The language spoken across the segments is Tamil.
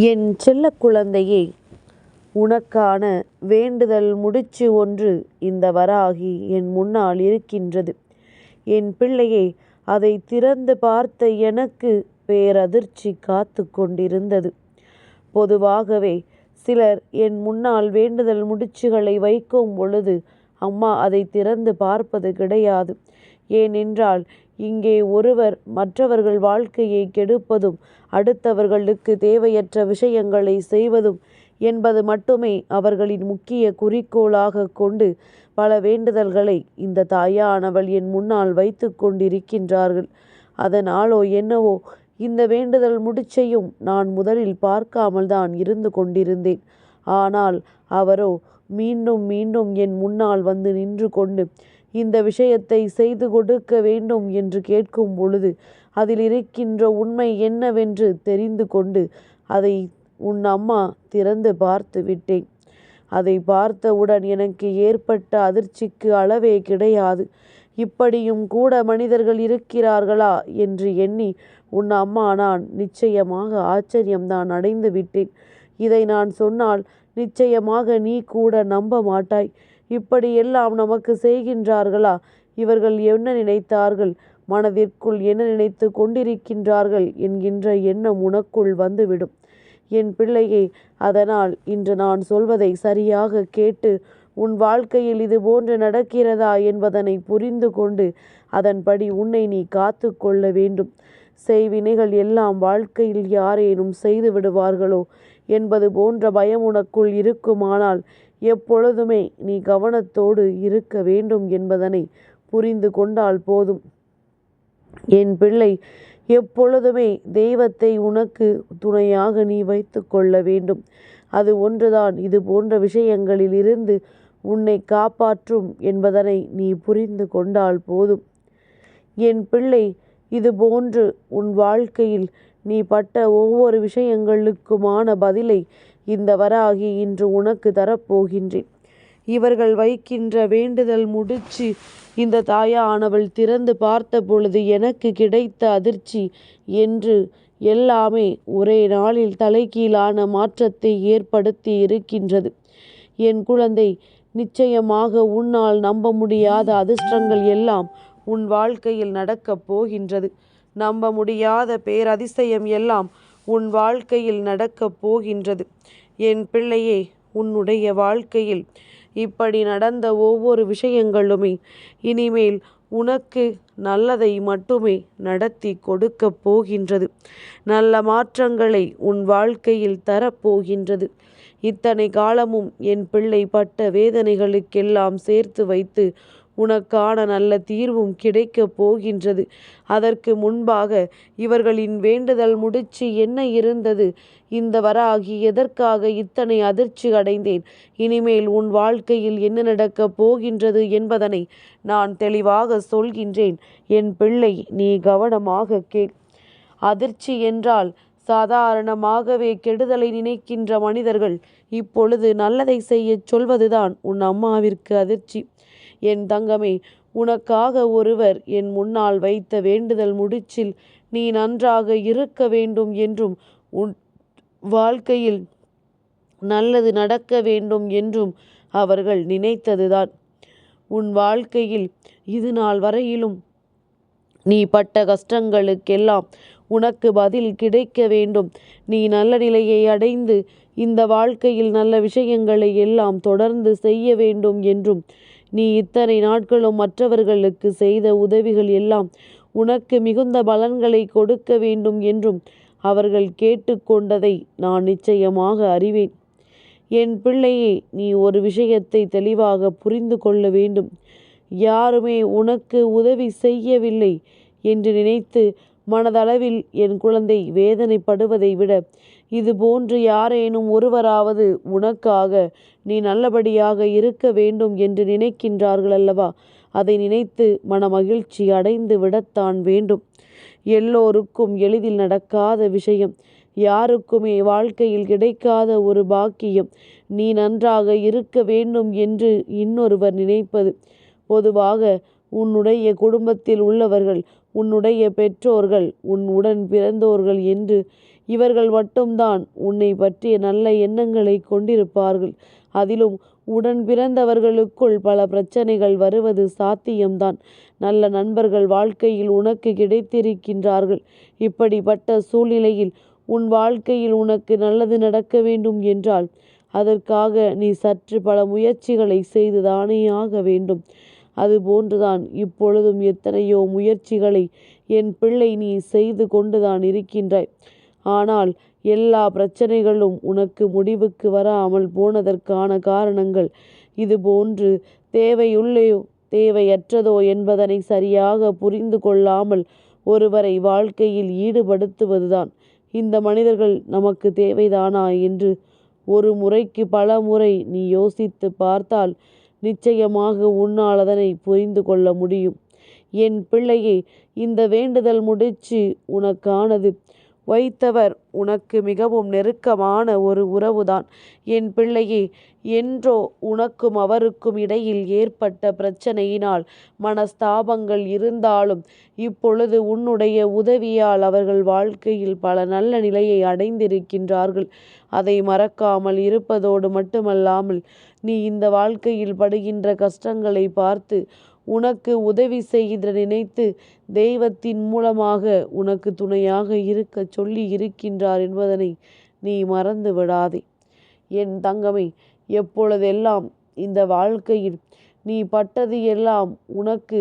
என் செல்ல குழந்தையே, உனக்கான வேண்டுதல் முடிச்சு ஒன்று இந்த வராகி என் முன்னால் இருக்கின்றது. என் பிள்ளையே, அதை திறந்து பார்த்த எனக்கு பேரதிர்ச்சி காத்து கொண்டிருந்தது. பொதுவாகவே சிலர் என் முன்னால் வேண்டுதல் முடிச்சுகளை வைக்கும் பொழுது அம்மா அதை திறந்து பார்ப்பது கிடையாது. ஏனென்றால் இங்கே ஒருவர் மற்றவர்கள் வாழ்க்கையை கெடுப்பதும் அடுத்தவர்களுக்கு தேவையற்ற விஷயங்களை செய்வதும் என்பது மட்டுமே அவர்களின் முக்கிய குறிக்கோளாக கொண்டு பல வேண்டுதல்களை இந்த தாயானவள் என் முன்னால் வைத்து கொண்டிருக்கின்றார்கள். அதனாலோ என்னவோ இந்த வேண்டுதல் முடிச்சையும் நான் முதலில் பார்க்காமல் தான் இருந்து கொண்டிருந்தேன். ஆனால் அவரோ மீண்டும் மீண்டும் என் முன்னால் வந்து நின்று கொண்டு இந்த விஷயத்தை செய்து கொடுக்க வேண்டும் என்று கேட்கும் பொழுது அதில் இருக்கின்ற உண்மை என்னவென்று தெரிந்து கொண்டு அதை உன் அம்மா திறந்து பார்த்து விட்டேன். அதை பார்த்தவுடன் எனக்கு ஏற்பட்ட அதிர்ச்சிக்கு அளவே கிடையாது. இப்படியும் கூட மனிதர்கள் இருக்கிறார்களா என்று எண்ணி உன் அம்மா நான் நிச்சயமாக ஆச்சரியம்தான் அடைந்து விட்டேன். இதை நான் சொன்னால் நிச்சயமாக நீ கூட நம்ப மாட்டாய். இப்படியெல்லாம் நமக்கு செய்கின்றார்களா? இவர்கள் என்ன நினைத்தார்கள், மனதிற்குள் என்ன நினைத்து கொண்டிருக்கின்றார்கள் என்கின்ற எண்ணம் உனக்குள் வந்துவிடும் என் பிள்ளையே. அதனால் இன்று நான் சொல்வதை சரியாக கேட்டு உன் வாழ்க்கையில் இது போன்று நடக்கிறதா என்பதனை புரிந்து கொண்டு அதன்படி உன்னை நீ காத்து கொள்ள வேண்டும். செய்வினைகள் எல்லாம் வாழ்க்கையில் யாரேனும் செய்து விடுவார்களோ என்பது போன்ற பயம் உனக்குள் இருக்குமானால் எப்பொழுதுமே நீ கவனத்தோடு இருக்க வேண்டும் என்பதனை புரிந்து கொண்டால் போதும். என் பிள்ளை, எப்பொழுதுமே தெய்வத்தை உனக்கு துணையாக நீ வைத்து கொள்ள வேண்டும். அது ஒன்றுதான் இது போன்ற விஷயங்களில் இருந்து உன்னை காப்பாற்றும் என்பதனை நீ புரிந்து கொண்டால் போதும். என் பிள்ளை, இது போன்று உன் வாழ்க்கையில் நீ பட்ட ஒவ்வொரு விஷயங்களுக்குமான பதிலை இந்த வராகி இன்று உனக்கு தரப்போகின்றேன். இவர்கள் வைக்கின்ற வேண்டுதல் முடிச்சு இந்த தாயானவள் திறந்து பார்த்த பொழுது எனக்கு கிடைத்த அதிர்ச்சி என்று எல்லாமே ஒரே நாளில் தலைகீழான மாற்றத்தை ஏற்படுத்தி இருக்கின்றது. என் குழந்தை, நிச்சயமாக உன்னால் நம்ப முடியாத அதிர்ஷ்டங்கள் எல்லாம் உன் வாழ்க்கையில் நடக்கப் போகின்றது. நம்ப முடியாத பேரதிசயம் எல்லாம் உன் வாழ்க்கையில் நடக்கப் போகின்றது. என் பிள்ளையே, உன்னுடைய வாழ்க்கையில் இப்படி நடந்த ஒவ்வொரு விஷயங்களுமே இனிமேல் உனக்கு நல்லதை மட்டுமே நடத்தி கொடுக்க போகின்றது. நல்ல மாற்றங்களை உன் வாழ்க்கையில் தரப்போகின்றது. இத்தனை காலமும் என் பிள்ளை பட்ட வேதனைகளுக்கெல்லாம் சேர்த்து வைத்து உனக்கான நல்ல தீர்வும் கிடைக்கப் போகின்றது. அதற்கு முன்பாக இவர்களின் வேண்டுதல் முடிச்சு என்ன இருந்தது? இந்த வராகி எதற்காக இத்தனை அதிர்ச்சி அடைந்தேன்? இனிமேல் உன் வாழ்க்கையில் என்ன நடக்கப் போகின்றது என்பதனை நான் தெளிவாக சொல்கின்றேன். என் பிள்ளை, நீ கவனமாக கேள். அதிர்ச்சி என்றால் சாதாரணமாகவே கெடுதலை நினைக்கின்ற மனிதர்கள் இப்பொழுது நல்லதை செய்ய சொல்வதுதான் உன் அம்மாவிற்கு அதிர்ச்சி. என் தங்கமே, உனக்காக ஒருவர் என் முன்னால் வைத்த வேண்டுதல் முடிச்சில் நீ நன்றாக இருக்க வேண்டும் என்றும் உன் வாழ்க்கையில் நல்லது நடக்க வேண்டும் என்றும் அவர்கள் நினைத்ததுதான். உன் வாழ்க்கையில் இது நாள் வரையிலும் நீ பட்ட கஷ்டங்களுக்கெல்லாம் உனக்கு பதில் கிடைக்க வேண்டும். நீ நல்ல நிலையை அடைந்து இந்த வாழ்க்கையில் நல்ல விஷயங்களை எல்லாம் தொடர்ந்து செய்ய வேண்டும் என்றும் நீ இத்தனை நாட்களும் மற்றவர்களுக்கு செய்த உதவிகள் எல்லாம் உனக்கு மிகுந்த பலன்களை கொடுக்க வேண்டும் என்றும் அவர்கள் கேட்டுக்கொண்டதை நான் நிச்சயமாக அறிவேன். என் பிள்ளையே, நீ ஒரு விஷயத்தை தெளிவாக புரிந்து கொள்ள வேண்டும். யாருமே உனக்கு உதவி செய்யவில்லை என்று நினைத்து மனதளவில் என் குழந்தை வேதனைப்படுவதை விட இது போன்று யாரேனும் ஒருவராவது உனக்காக நீ நல்லபடியாக இருக்க வேண்டும் என்று நினைக்கின்றார்கள் அல்லவா? அதை நினைத்து மனமகிழ்ச்சி அடைந்து விடத்தான் வேண்டும். எல்லோருக்கும் எளிதில் நடக்காத விஷயம், யாருக்குமே வாழ்க்கையில் கிடைக்காத ஒரு பாக்கியம் நீ நன்றாக இருக்க வேண்டும் என்று இன்னொருவர் நினைப்பது. பொதுவாக உன்னுடைய குடும்பத்தில் உள்ளவர்கள், உன்னுடைய பெற்றோர்கள், உன் உடன் பிறந்தோர்கள் என்று இவர்கள் மட்டும்தான் உன்னை பற்றிய நல்ல எண்ணங்களை கொண்டிருப்பார்கள். அதிலும் உடன் பிறந்தவர்களுக்குள் பல பிரச்சனைகள் வருவது சாத்தியம்தான். நல்ல நண்பர்கள் வாழ்க்கையில் உனக்கு கிடைத்திருக்கின்றார்கள். இப்படிப்பட்ட சூழ்நிலையில் உன் வாழ்க்கையில் உனக்கு நல்லது நடக்க வேண்டும் என்றால் அதற்காக நீ சற்று பல முயற்சிகளை செய்துதானே ஆக வேண்டும். அதுபோன்றுதான் இப்பொழுதும் எத்தனையோ முயற்சிகளை என் பிள்ளை நீ செய்து கொண்டுதான் இருக்கின்றாய். ஆனால் எல்லா பிரச்சனைகளும் உனக்கு முடிவுக்கு வராமல் போனதற்கான காரணங்கள் இதுபோன்று தேவையுள்ளோ தேவையற்றதோ என்பதனை சரியாக புரிந்து கொள்ளாமல் ஒருவரை வாழ்க்கையில் ஈடுபடுத்துவதுதான். இந்த மனிதர்கள் நமக்கு தேவைதானா என்று ஒரு முறைக்கு பல முறை நீ யோசித்து பார்த்தால் நிச்சயமாக உன்னால் அதனை புரிந்து கொள்ள முடியும். என் பிள்ளையே, இந்த வேண்டுதல் முடிச்சு உனக்கானது. வைத்தவர் உனக்கு மிகவும் நெருக்கமான ஒரு உறவுதான். என் பிள்ளையே, என்றோ உனக்கும் அவருக்கும் இடையில் ஏற்பட்ட பிரச்சனையினால் மனஸ்தாபங்கள் இருந்தாலும் இப்பொழுது உன்னுடைய உதவியால் அவர்கள் வாழ்க்கையில் பல நல்ல நிலையை அடைந்திருக்கின்றார்கள். அதை மறக்காமல் இருப்பதோடு மட்டுமல்லாமல் நீ இந்த வாழ்க்கையில் படுகின்ற கஷ்டங்களை பார்த்து உனக்கு உதவி செய்து நினைத்து தெய்வத்தின் மூலமாக உனக்கு துணையாக இருக்க சொல்லி இருக்கின்றார் என்பதனை நீ மறந்து விடாதே. என் தங்கமே, எப்பொழுதெல்லாம் இந்த வாழ்க்கையில் நீ பட்டது எல்லாம் உனக்கு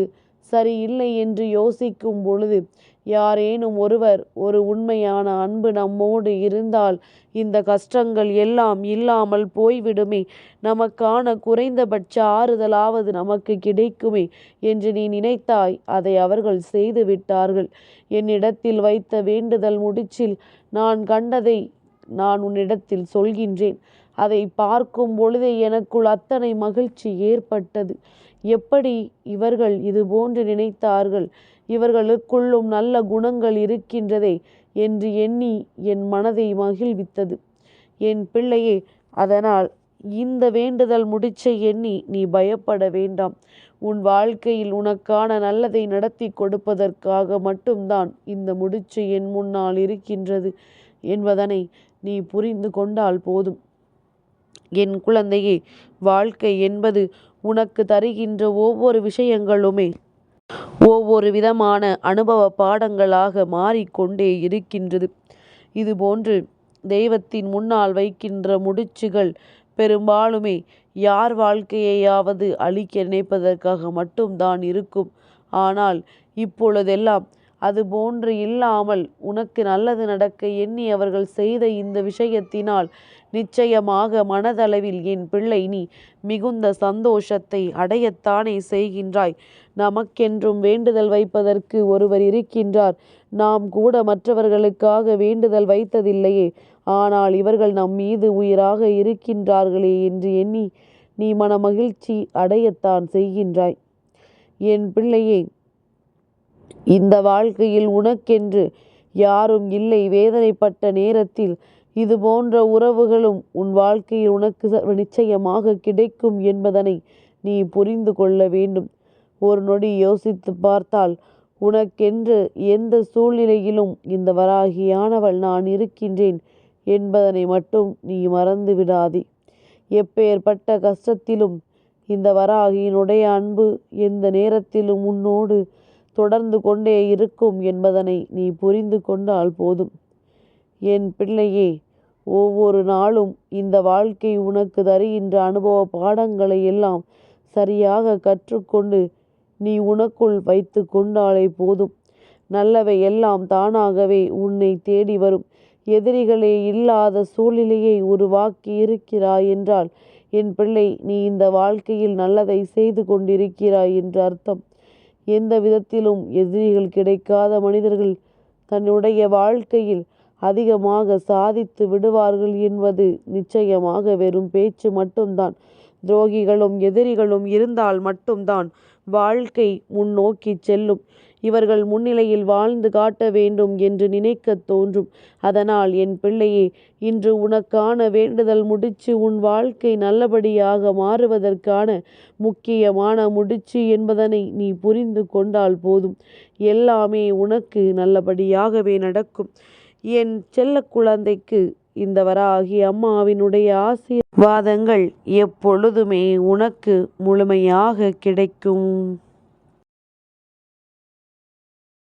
சரியில்லை என்று யோசிக்கும் பொழுது யாரேனும் ஒருவர் ஒரு உண்மையான அன்பு நம்மோடு இருந்தால் இந்த கஷ்டங்கள் எல்லாம் இல்லாமல் போய்விடுமே, நமக்கான குறைந்தபட்ச ஆறுதலாவது நமக்கு கிடைக்குமே என்று நீ நினைத்தாய். அதை அவர்கள் செய்து விட்டார்கள். என்னிடத்தில் வைத்த வேண்டுதல் முடிச்சில் நான் கண்டதை நான் உன்னிடத்தில் சொல்கின்றேன். அதை பார்க்கும் பொழுதே எனக்குள் அத்தனை மகிழ்ச்சி ஏற்பட்டது. எப்படி இவர்கள் இது போன்று நினைத்தார்கள், இவர்களுக்குள்ளும் நல்ல குணங்கள் இருக்கின்றதே என்று எண்ணி என் மனதை மகிழ்வித்தது. என் பிள்ளையே, அதனால் இந்த வேண்டுதல் முடிச்சை எண்ணி நீ பயப்பட வேண்டாம். உன் வாழ்க்கையில் உனக்கான நல்லதை நடத்தி கொடுப்பதற்காக மட்டும்தான் இந்த முடிச்சு என் முன்னால் இருக்கின்றது என்பதனை நீ புரிந்து கொண்டால் போதும். என் குழந்தையே, வாழ்க்கை என்பது உனக்கு தருகின்ற ஒவ்வொரு விஷயங்களுமே ஒவ்வொரு விதமான அனுபவ பாடங்களாக மாறிக்கொண்டே இருக்கின்றது. இதுபோன்று தெய்வத்தின் முன்னால் வைக்கின்ற முடிச்சுகள் பெரும்பாலுமே யார் வாழ்க்கையையாவது அழிக்க நினைப்பதற்காக மட்டும்தான் இருக்கும். ஆனால் இப்பொழுதெல்லாம் அது போன்று இல்லாமல் உனக்கு நல்லது நடக்க எண்ணி அவர்கள் செய்த இந்த விஷயத்தினால் நிச்சயமாக மனதளவில் என் பிள்ளை நீ மிகுந்த சந்தோஷத்தை அடையத்தானே செய்கின்றாய். நமக்கென்றும் வேண்டுதல் வைப்பதற்கு ஒருவர் இருக்கின்றார். நாம் கூட மற்றவர்களுக்காக வேண்டுதல் வைத்ததில்லையே, ஆனால் இவர்கள் நம் மீது உயிராக இருக்கின்றார்களே என்று எண்ணி நீ மன மகிழ்ச்சி அடையத்தான் செய்கின்றாய். என் பிள்ளையே, இந்த வாழ்க்கையில் உனக்கென்று யாரும் இல்லை. வேதனைப்பட்ட நேரத்தில் இது போன்ற உறவுகளும் உன் வாழ்க்கையில் உனக்கு நிச்சயமாக கிடைக்கும் என்பதனை நீ புரிந்து கொள்ள வேண்டும். ஒரு நொடி யோசித்து பார்த்தால் உனக்கென்று எந்த சூழ்நிலையிலும் இந்த வராகியானவள் நான் இருக்கின்றேன் என்பதனை மட்டும் நீ மறந்து விடாதே. எப்பேற்பட்ட கஷ்டத்திலும் இந்த வராகியினுடைய அன்பு எந்த நேரத்திலும் உன்னோடு தொடர்ந்து கொண்டே இருக்கும் என்பதனை நீ புரிந்து கொண்டால் போதும். என் பிள்ளையே, ஒவ்வொரு நாளும் இந்த வாழ்க்கை உனக்கு தருகின்ற அனுபவ பாடங்களை எல்லாம் சரியாக கற்றுக்கொண்டு நீ உனக்குள் வைத்து கொண்டாலே போதும். நல்லவை எல்லாம் தானாகவே உன்னை தேடி வரும். எதிரிகளே இல்லாத சூழ்நிலையை உருவாக்கி இருக்கிறாய் என்றால் என் பிள்ளை, நீ இந்த வாழ்க்கையில் நல்லதை செய்து கொண்டிருக்கிறாய் என்று அர்த்தம். எந்த விதத்திலும் எதிரிகள் கிடைக்காத மனிதர்கள் தன்னுடைய வாழ்க்கையில் அதிகமாக சாதித்து விடுவார்கள் என்பது நிச்சயமாக வெறும் பேச்சு மட்டும்தான். துரோகிகளும் எதிரிகளும் இருந்தால் மட்டும்தான் வாழ்க்கை முன்னோக்கி செல்லும். இவர்கள் முன்னிலையில் வாழ்ந்து காட்ட வேண்டும் என்று நினைக்க தோன்றும். அதனால் என் பிள்ளையே, இன்று உனக்கான வேண்டுதல் முடிச்சு உன் வாழ்க்கை நல்லபடியாக மாறுவதற்கான முக்கியமான முடிச்சு என்பதனை நீ புரிந்து கொண்டால் போதும். எல்லாமே உனக்கு நல்லபடியாகவே நடக்கும். என் செல்ல குழந்தைக்கு இந்த வராகி அம்மாவினுடைய ஆசீர்வாதங்கள் எப்பொழுதுமே உனக்கு முழுமையாக கிடைக்கும்.